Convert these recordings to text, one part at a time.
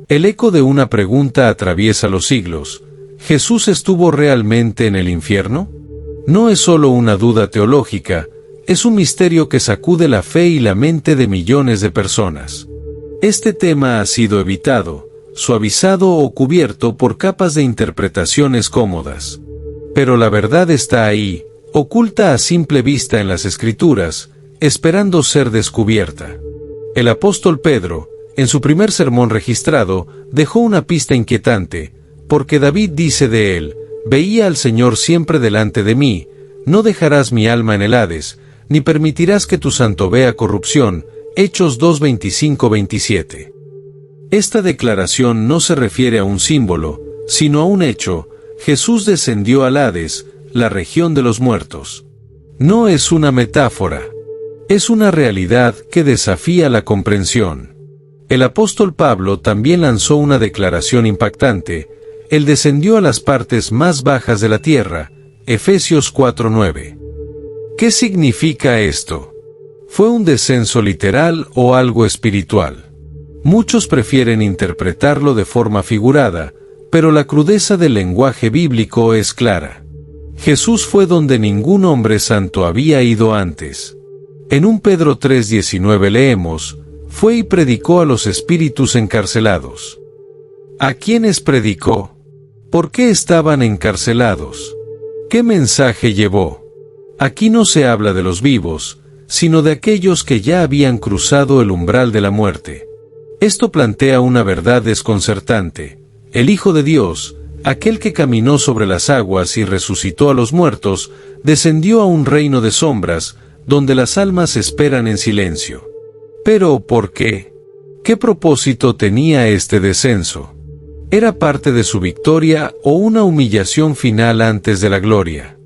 El eco de una pregunta atraviesa los siglos. ¿Jesús estuvo realmente en el infierno? No es solo una duda teológica, es un misterio que sacude la fe y la mente de millones de personas. Este tema ha sido evitado, suavizado o cubierto por capas de interpretaciones cómodas. Pero la verdad está ahí, oculta a simple vista en las Escrituras, esperando ser descubierta. El apóstol Pedro, en su primer sermón registrado, dejó una pista inquietante, porque David dice de él: «Veía al Señor siempre delante de mí, no dejarás mi alma en el Hades, ni permitirás que tu santo vea corrupción». Hechos 2:25-27. Esta declaración no se refiere a un símbolo, sino a un hecho. Jesús descendió al Hades, la región de los muertos. No es una metáfora. Es una realidad que desafía la comprensión. El apóstol Pablo también lanzó una declaración impactante: Él descendió a las partes más bajas de la tierra. Efesios 4:9. ¿Qué significa esto? ¿Fue un descenso literal o algo espiritual? Muchos prefieren interpretarlo de forma figurada, pero la crudeza del lenguaje bíblico es clara. Jesús fue donde ningún hombre santo había ido antes. En 1 Pedro 3:19 leemos: «Fue y predicó a los espíritus encarcelados». ¿A quiénes predicó? ¿Por qué estaban encarcelados? ¿Qué mensaje llevó? Aquí no se habla de los vivos, sino de aquellos que ya habían cruzado el umbral de la muerte. Esto plantea una verdad desconcertante. El Hijo de Dios, aquel que caminó sobre las aguas y resucitó a los muertos, descendió a un reino de sombras, donde las almas esperan en silencio. Pero, ¿por qué? ¿Qué propósito tenía este descenso? ¿Era parte de su victoria o una humillación final antes de la gloria?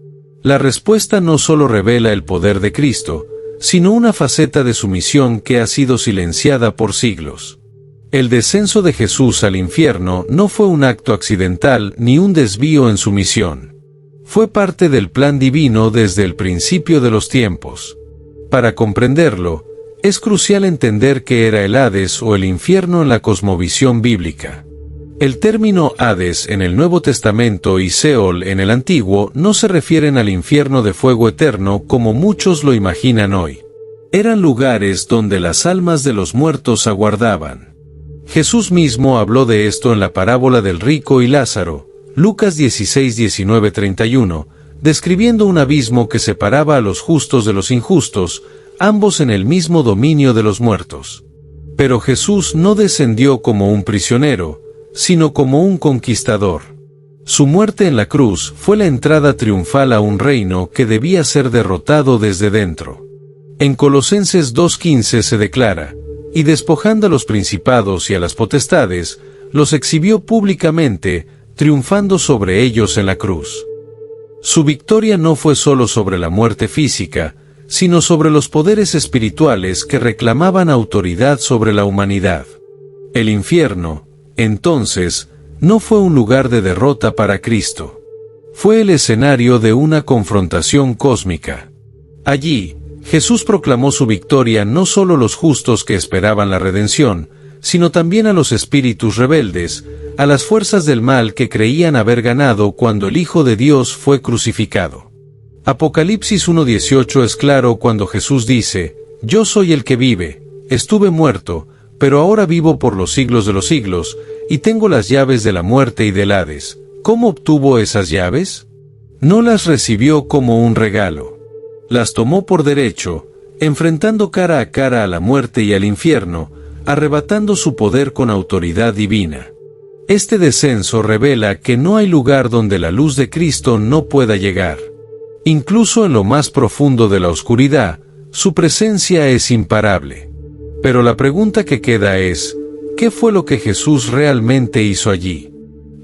La respuesta no solo revela el poder de Cristo, sino una faceta de su misión que ha sido silenciada por siglos. El descenso de Jesús al infierno no fue un acto accidental ni un desvío en su misión. Fue parte del plan divino desde el principio de los tiempos. Para comprenderlo, es crucial entender qué era el Hades o el infierno en la cosmovisión bíblica. El término Hades en el Nuevo Testamento y Seol en el Antiguo no se refieren al infierno de fuego eterno como muchos lo imaginan hoy. Eran lugares donde las almas de los muertos aguardaban. Jesús mismo habló de esto en la parábola del rico y Lázaro, Lucas 16:19-31, describiendo un abismo que separaba a los justos de los injustos, ambos en el mismo dominio de los muertos. Pero Jesús no descendió como un prisionero, sino como un conquistador. Su muerte en la cruz fue la entrada triunfal a un reino que debía ser derrotado desde dentro. En Colosenses 2:15 se declara: «Y despojando a los principados y a las potestades, los exhibió públicamente, triunfando sobre ellos en la cruz». Su victoria no fue solo sobre la muerte física, sino sobre los poderes espirituales que reclamaban autoridad sobre la humanidad. El infierno, entonces, no fue un lugar de derrota para Cristo. Fue el escenario de una confrontación cósmica. Allí, Jesús proclamó su victoria no solo a los justos que esperaban la redención, sino también a los espíritus rebeldes, a las fuerzas del mal que creían haber ganado cuando el Hijo de Dios fue crucificado. Apocalipsis 1:18 es claro cuando Jesús dice: «Yo soy el que vive, estuve muerto, pero ahora vivo por los siglos de los siglos, y tengo las llaves de la muerte y del Hades». ¿Cómo obtuvo esas llaves? No las recibió como un regalo. Las tomó por derecho, enfrentando cara a cara a la muerte y al infierno, arrebatando su poder con autoridad divina. Este descenso revela que no hay lugar donde la luz de Cristo no pueda llegar. Incluso en lo más profundo de la oscuridad, su presencia es imparable. Pero la pregunta que queda es: ¿qué fue lo que Jesús realmente hizo allí?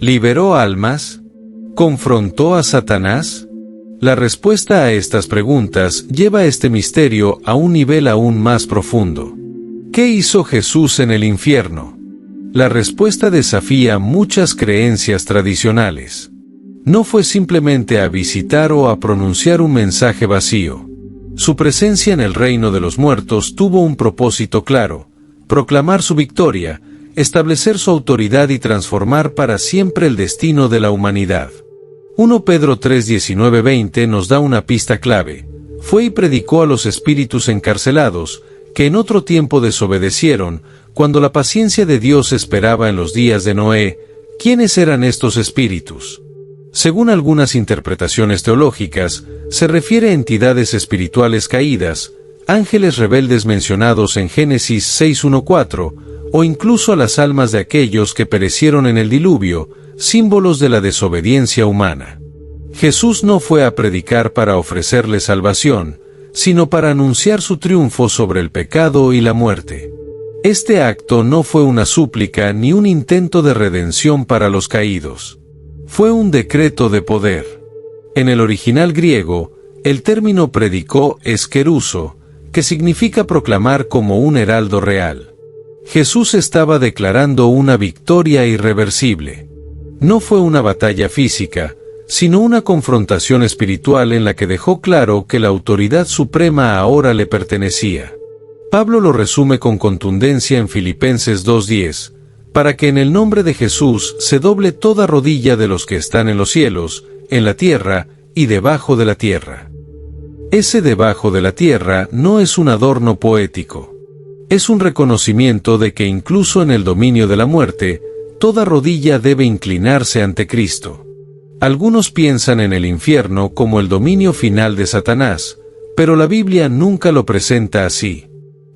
¿Liberó almas? ¿Confrontó a Satanás? La respuesta a estas preguntas lleva este misterio a un nivel aún más profundo. ¿Qué hizo Jesús en el infierno? La respuesta desafía muchas creencias tradicionales. No fue simplemente a visitar o a pronunciar un mensaje vacío. Su presencia en el reino de los muertos tuvo un propósito claro: proclamar su victoria, establecer su autoridad y transformar para siempre el destino de la humanidad. 1 Pedro 3:19-20 nos da una pista clave. Fue y predicó a los espíritus encarcelados, que en otro tiempo desobedecieron, cuando la paciencia de Dios esperaba en los días de Noé. ¿Quiénes eran estos espíritus? Según algunas interpretaciones teológicas, se refiere a entidades espirituales caídas, ángeles rebeldes mencionados en Génesis 6:1-4, o incluso a las almas de aquellos que perecieron en el diluvio, símbolos de la desobediencia humana. Jesús no fue a predicar para ofrecerle salvación, sino para anunciar su triunfo sobre el pecado y la muerte. Este acto no fue una súplica ni un intento de redención para los caídos. Fue un decreto de poder. En el original griego, el término predicó es keruso, que significa proclamar como un heraldo real. Jesús estaba declarando una victoria irreversible. No fue una batalla física, sino una confrontación espiritual en la que dejó claro que la autoridad suprema ahora le pertenecía. Pablo lo resume con contundencia en Filipenses 2:10, para que en el nombre de Jesús se doble toda rodilla de los que están en los cielos, en la tierra y debajo de la tierra. Ese debajo de la tierra no es un adorno poético. Es un reconocimiento de que incluso en el dominio de la muerte, toda rodilla debe inclinarse ante Cristo. Algunos piensan en el infierno como el dominio final de Satanás, pero la Biblia nunca lo presenta así.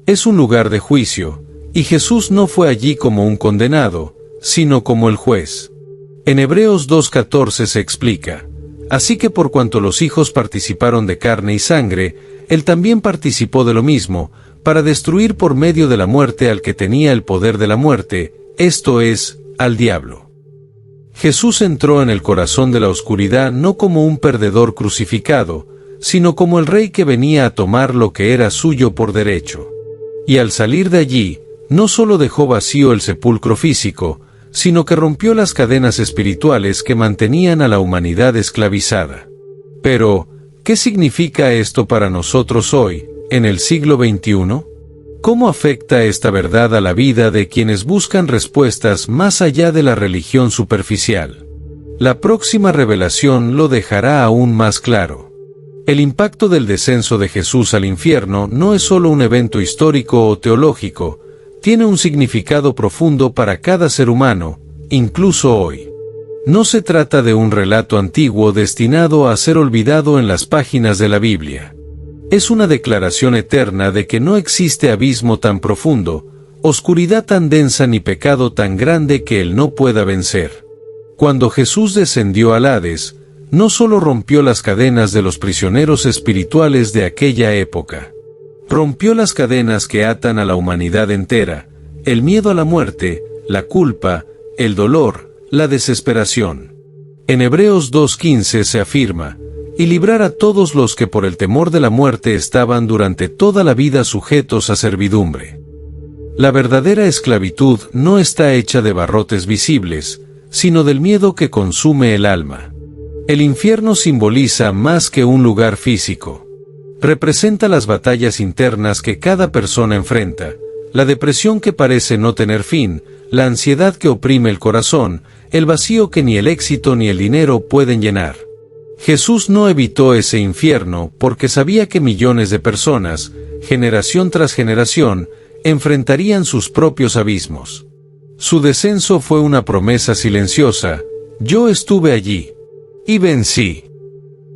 Es un lugar de juicio, y Jesús no fue allí como un condenado, sino como el juez. En Hebreos 2:14 se explica: así que por cuanto los hijos participaron de carne y sangre, él también participó de lo mismo, para destruir por medio de la muerte al que tenía el poder de la muerte, esto es, al diablo. Jesús entró en el corazón de la oscuridad no como un perdedor crucificado, sino como el rey que venía a tomar lo que era suyo por derecho. Y al salir de allí, no solo dejó vacío el sepulcro físico, sino que rompió las cadenas espirituales que mantenían a la humanidad esclavizada. Pero, ¿qué significa esto para nosotros hoy, en el siglo XXI? ¿Cómo afecta esta verdad a la vida de quienes buscan respuestas más allá de la religión superficial? La próxima revelación lo dejará aún más claro. El impacto del descenso de Jesús al infierno no es solo un evento histórico o teológico, tiene un significado profundo para cada ser humano, incluso hoy. No se trata de un relato antiguo destinado a ser olvidado en las páginas de la Biblia. Es una declaración eterna de que no existe abismo tan profundo, oscuridad tan densa ni pecado tan grande que él no pueda vencer. Cuando Jesús descendió al Hades, no solo rompió las cadenas de los prisioneros espirituales de aquella época. Rompió las cadenas que atan a la humanidad entera, el miedo a la muerte, la culpa, el dolor, la desesperación. En Hebreos 2:15 se afirma: y librar a todos los que por el temor de la muerte estaban durante toda la vida sujetos a servidumbre. La verdadera esclavitud no está hecha de barrotes visibles, sino del miedo que consume el alma. El infierno simboliza más que un lugar físico. Representa las batallas internas que cada persona enfrenta, la depresión que parece no tener fin, la ansiedad que oprime el corazón, el vacío que ni el éxito ni el dinero pueden llenar. Jesús no evitó ese infierno porque sabía que millones de personas, generación tras generación, enfrentarían sus propios abismos. Su descenso fue una promesa silenciosa: yo estuve allí y vencí.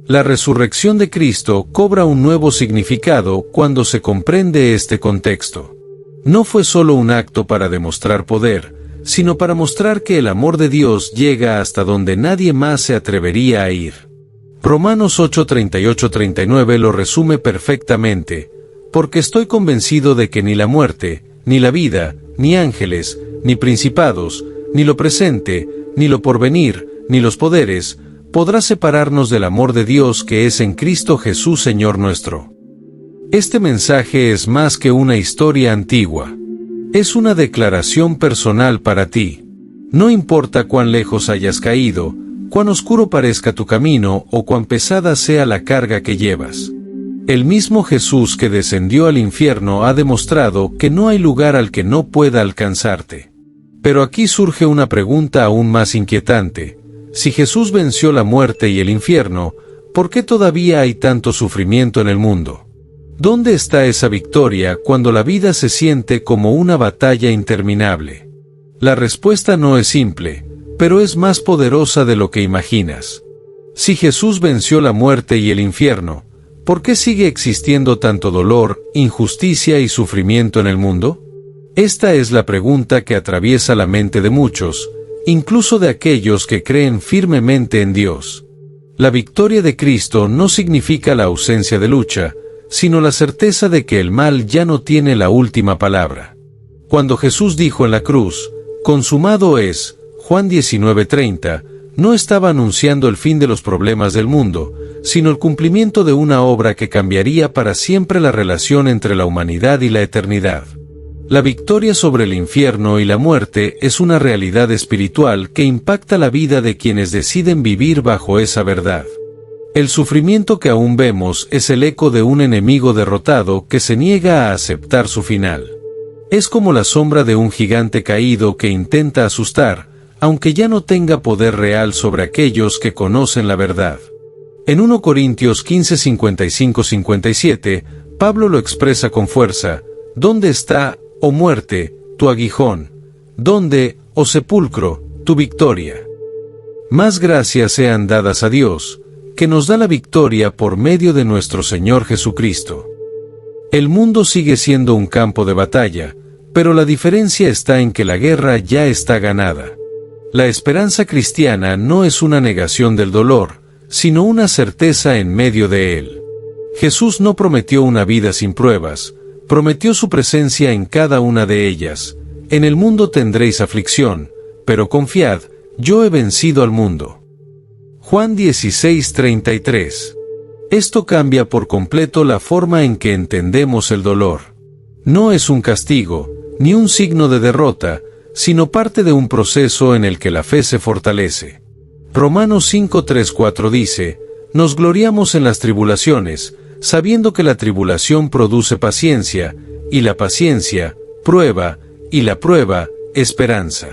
La resurrección de Cristo cobra un nuevo significado cuando se comprende este contexto. No fue solo un acto para demostrar poder, sino para mostrar que el amor de Dios llega hasta donde nadie más se atrevería a ir. Romanos 8:38-39 lo resume perfectamente: porque estoy convencido de que ni la muerte, ni la vida, ni ángeles, ni principados, ni lo presente, ni lo porvenir, ni los poderes, podrá separarnos del amor de Dios que es en Cristo Jesús Señor nuestro. Este mensaje es más que una historia antigua. Es una declaración personal para ti. No importa cuán lejos hayas caído, cuán oscuro parezca tu camino o cuán pesada sea la carga que llevas. El mismo Jesús que descendió al infierno ha demostrado que no hay lugar al que no pueda alcanzarte. Pero aquí surge una pregunta aún más inquietante. Si Jesús venció la muerte y el infierno, ¿por qué todavía hay tanto sufrimiento en el mundo? ¿Dónde está esa victoria cuando la vida se siente como una batalla interminable? La respuesta no es simple, pero es más poderosa de lo que imaginas. Si Jesús venció la muerte y el infierno, ¿por qué sigue existiendo tanto dolor, injusticia y sufrimiento en el mundo? Esta es la pregunta que atraviesa la mente de muchos, incluso de aquellos que creen firmemente en Dios. La victoria de Cristo no significa la ausencia de lucha, sino la certeza de que el mal ya no tiene la última palabra. Cuando Jesús dijo en la cruz, «Consumado es», Juan 19:30, no estaba anunciando el fin de los problemas del mundo, sino el cumplimiento de una obra que cambiaría para siempre la relación entre la humanidad y la eternidad. La victoria sobre el infierno y la muerte es una realidad espiritual que impacta la vida de quienes deciden vivir bajo esa verdad. El sufrimiento que aún vemos es el eco de un enemigo derrotado que se niega a aceptar su final. Es como la sombra de un gigante caído que intenta asustar, aunque ya no tenga poder real sobre aquellos que conocen la verdad. En 1 Corintios 15:55-57, Pablo lo expresa con fuerza: ¿dónde está, oh muerte, tu aguijón? ¿Dónde, oh sepulcro, tu victoria? Más gracias sean dadas a Dios, que nos da la victoria por medio de nuestro Señor Jesucristo. El mundo sigue siendo un campo de batalla, pero la diferencia está en que la guerra ya está ganada. La esperanza cristiana no es una negación del dolor, sino una certeza en medio de él. Jesús no prometió una vida sin pruebas, prometió su presencia en cada una de ellas. En el mundo tendréis aflicción, pero confiad, yo he vencido al mundo. Juan 16:33. Esto cambia por completo la forma en que entendemos el dolor. No es un castigo, ni un signo de derrota, sino parte de un proceso en el que la fe se fortalece. Romanos 5:3-4 dice: «Nos gloriamos en las tribulaciones, sabiendo que la tribulación produce paciencia, y la paciencia, prueba, y la prueba, esperanza».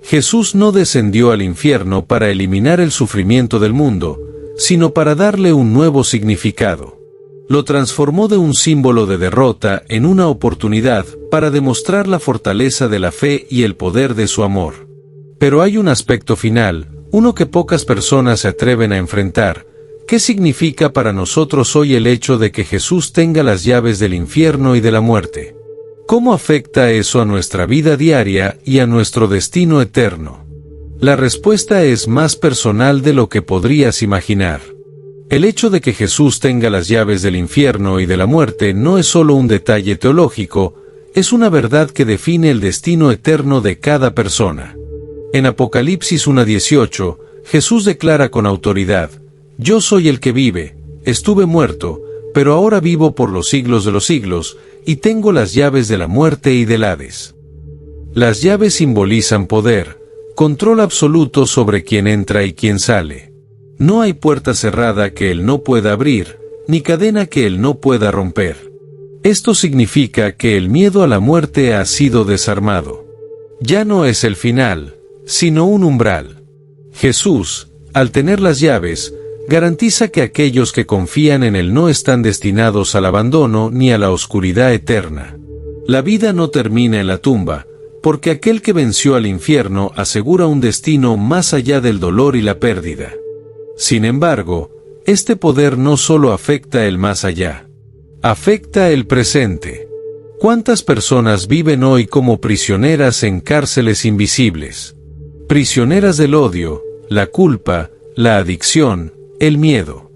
Jesús no descendió al infierno para eliminar el sufrimiento del mundo, sino para darle un nuevo significado. Lo transformó de un símbolo de derrota en una oportunidad para demostrar la fortaleza de la fe y el poder de su amor. Pero hay un aspecto final, uno que pocas personas se atreven a enfrentar. ¿Qué significa para nosotros hoy el hecho de que Jesús tenga las llaves del infierno y de la muerte? ¿Cómo afecta eso a nuestra vida diaria y a nuestro destino eterno? La respuesta es más personal de lo que podrías imaginar. El hecho de que Jesús tenga las llaves del infierno y de la muerte no es solo un detalle teológico, es una verdad que define el destino eterno de cada persona. En Apocalipsis 1:18, Jesús declara con autoridad: «Yo soy el que vive, estuve muerto, pero ahora vivo por los siglos de los siglos, y tengo las llaves de la muerte y del Hades». Las llaves simbolizan poder, control absoluto sobre quien entra y quien sale. No hay puerta cerrada que Él no pueda abrir, ni cadena que Él no pueda romper. Esto significa que el miedo a la muerte ha sido desarmado. Ya no es el final, sino un umbral. Jesús, al tener las llaves, garantiza que aquellos que confían en Él no están destinados al abandono ni a la oscuridad eterna. La vida no termina en la tumba, porque aquel que venció al infierno asegura un destino más allá del dolor y la pérdida. Sin embargo, este poder no solo afecta el más allá, afecta el presente. ¿Cuántas personas viven hoy como prisioneras en cárceles invisibles? Prisioneras del odio, la culpa, la adicción, el miedo.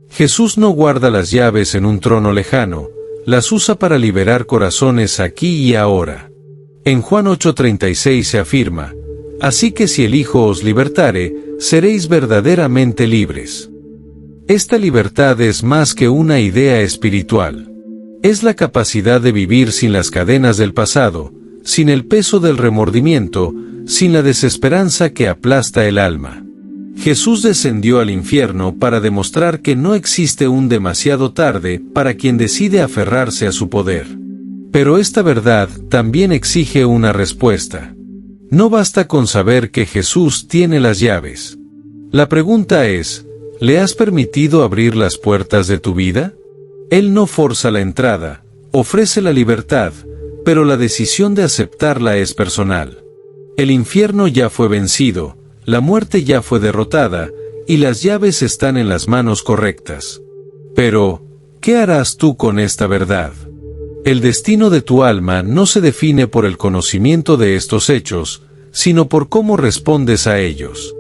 Jesús no guarda las llaves en un trono lejano, las usa para liberar corazones aquí y ahora. En Juan 8:36 se afirma: «Así que si el Hijo os libertare, seréis verdaderamente libres». Esta libertad es más que una idea espiritual. Es la capacidad de vivir sin las cadenas del pasado, sin el peso del remordimiento, sin la desesperanza que aplasta el alma. Jesús descendió al infierno para demostrar que no existe un demasiado tarde para quien decide aferrarse a su poder. Pero esta verdad también exige una respuesta. No basta con saber que Jesús tiene las llaves. La pregunta es, ¿le has permitido abrir las puertas de tu vida? Él no forza la entrada, ofrece la libertad, pero la decisión de aceptarla es personal. El infierno ya fue vencido, la muerte ya fue derrotada, y las llaves están en las manos correctas. Pero, ¿qué harás tú con esta verdad? El destino de tu alma no se define por el conocimiento de estos hechos, sino por cómo respondes a ellos.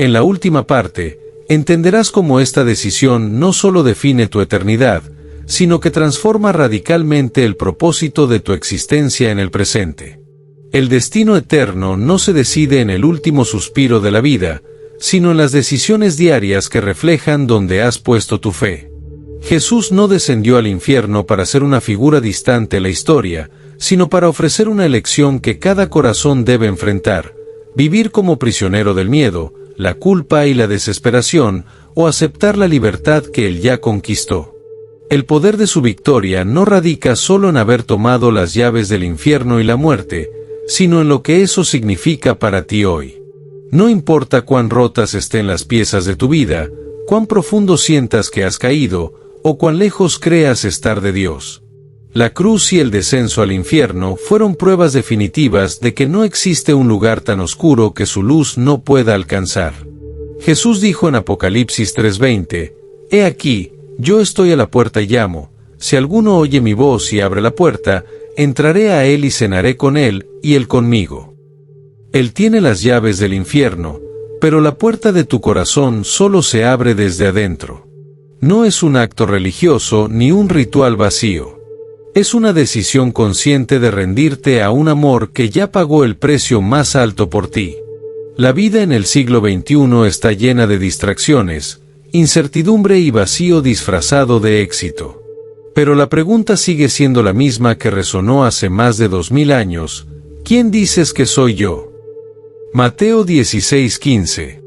En la última parte, entenderás cómo esta decisión no solo define tu eternidad, sino que transforma radicalmente el propósito de tu existencia en el presente. El destino eterno no se decide en el último suspiro de la vida, sino en las decisiones diarias que reflejan dónde has puesto tu fe. Jesús no descendió al infierno para ser una figura distante en la historia, sino para ofrecer una elección que cada corazón debe enfrentar: vivir como prisionero del miedo, la culpa y la desesperación, o aceptar la libertad que Él ya conquistó. El poder de su victoria no radica solo en haber tomado las llaves del infierno y la muerte, sino en lo que eso significa para ti hoy. No importa cuán rotas estén las piezas de tu vida, cuán profundo sientas que has caído, o cuán lejos creas estar de Dios. La cruz y el descenso al infierno fueron pruebas definitivas de que no existe un lugar tan oscuro que su luz no pueda alcanzar. Jesús dijo en Apocalipsis 3:20, «He aquí, yo estoy a la puerta y llamo, si alguno oye mi voz y abre la puerta, entraré a él y cenaré con él, y él conmigo». Él tiene las llaves del infierno, pero la puerta de tu corazón solo se abre desde adentro. No es un acto religioso ni un ritual vacío. Es una decisión consciente de rendirte a un amor que ya pagó el precio más alto por ti. La vida en el siglo XXI está llena de distracciones, incertidumbre y vacío disfrazado de éxito. Pero la pregunta sigue siendo la misma que resonó hace más de 2000 años: ¿quién dices que soy yo? Mateo 16:15.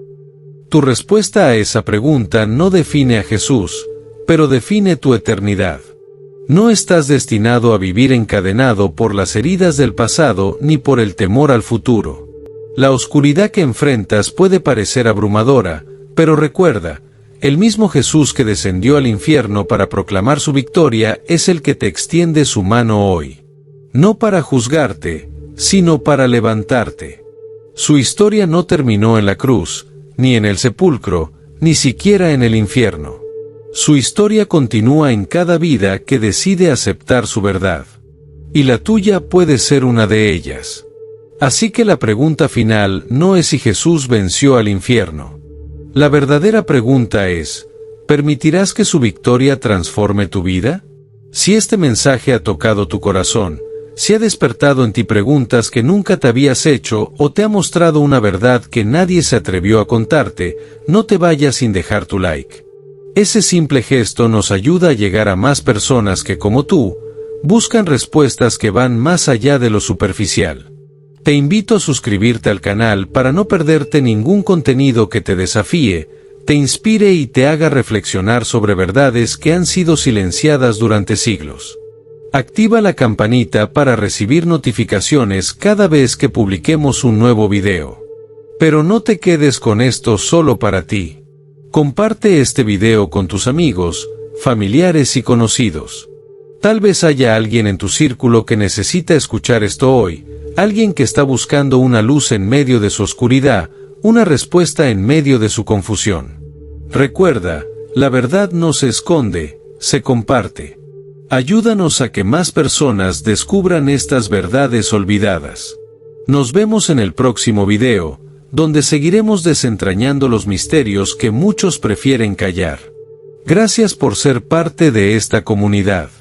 Tu respuesta a esa pregunta no define a Jesús, pero define tu eternidad. No estás destinado a vivir encadenado por las heridas del pasado ni por el temor al futuro. La oscuridad que enfrentas puede parecer abrumadora, pero recuerda, el mismo Jesús que descendió al infierno para proclamar su victoria es el que te extiende su mano hoy. No para juzgarte, sino para levantarte. Su historia no terminó en la cruz, ni en el sepulcro, ni siquiera en el infierno. Su historia continúa en cada vida que decide aceptar su verdad. Y la tuya puede ser una de ellas. Así que la pregunta final no es si Jesús venció al infierno. La verdadera pregunta es: ¿permitirás que su victoria transforme tu vida? Si este mensaje ha tocado tu corazón, si ha despertado en ti preguntas que nunca te habías hecho o te ha mostrado una verdad que nadie se atrevió a contarte, no te vayas sin dejar tu like. Ese simple gesto nos ayuda a llegar a más personas que, como tú, buscan respuestas que van más allá de lo superficial. Te invito a suscribirte al canal para no perderte ningún contenido que te desafíe, te inspire y te haga reflexionar sobre verdades que han sido silenciadas durante siglos. Activa la campanita para recibir notificaciones cada vez que publiquemos un nuevo video. Pero no te quedes con esto solo para ti. Comparte este video con tus amigos, familiares y conocidos. Tal vez haya alguien en tu círculo que necesita escuchar esto hoy, alguien que está buscando una luz en medio de su oscuridad, una respuesta en medio de su confusión. Recuerda, la verdad no se esconde, se comparte. Ayúdanos a que más personas descubran estas verdades olvidadas. Nos vemos en el próximo video, donde seguiremos desentrañando los misterios que muchos prefieren callar. Gracias por ser parte de esta comunidad.